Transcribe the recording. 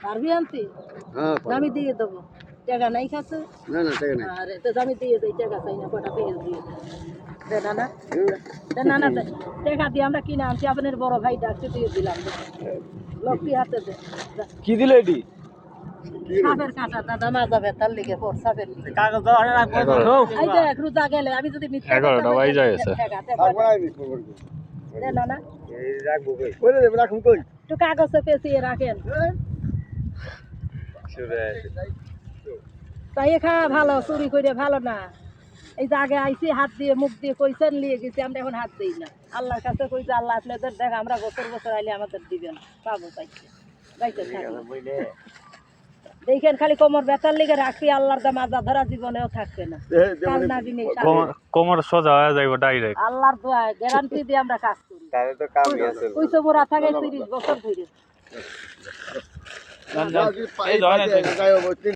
পারবি আনতে দামি দিয়ে দেবো টাকা নাই খাচ্ছে আর তো দামি দিয়ে দেয় টাকা চাই না কটা পেয়ে দিয়ে না না টাকা দিয়ে আমরা কিনে আনছি আপনার বড় ভাই ডাকতে দিয়ে দিলাম লক্ষ্মী হাতে দে কি দিল এটি সাপের কাঁটা দাদা মাজা ব্যথার লেগে পড় সাপের রোজা গেলে আমি যদি একটু কাগজে পেঁচিয়ে রাখেন তাই খা ভালো চুরি করে ভালো না এই যে আগে আইসি হাত দিয়ে মুখ দিয়ে কইছেন নিয়ে গেছি আমরা এখন হাত দিই না আল্লাহর কাছে কইছে আল্লাহ আপনাদের দেখ আমরা বছর বছর আইলে আমাদের দিবেন পাবো পাইছে যাইতে দেখেন খালি কোমর ব্যথার লেগে রাখি আল্লাহর দাম আজা ধরা জীবনেও থাকবে না কোমর সোজা হয়ে যাইবো ডাইরেক্ট আল্লাহর দোয়া গ্যারান্টি দিয়ে আমরা কাজ করি তাহলে তো কামই আছে কইছো মোরা থাকে 30 বছর ধরে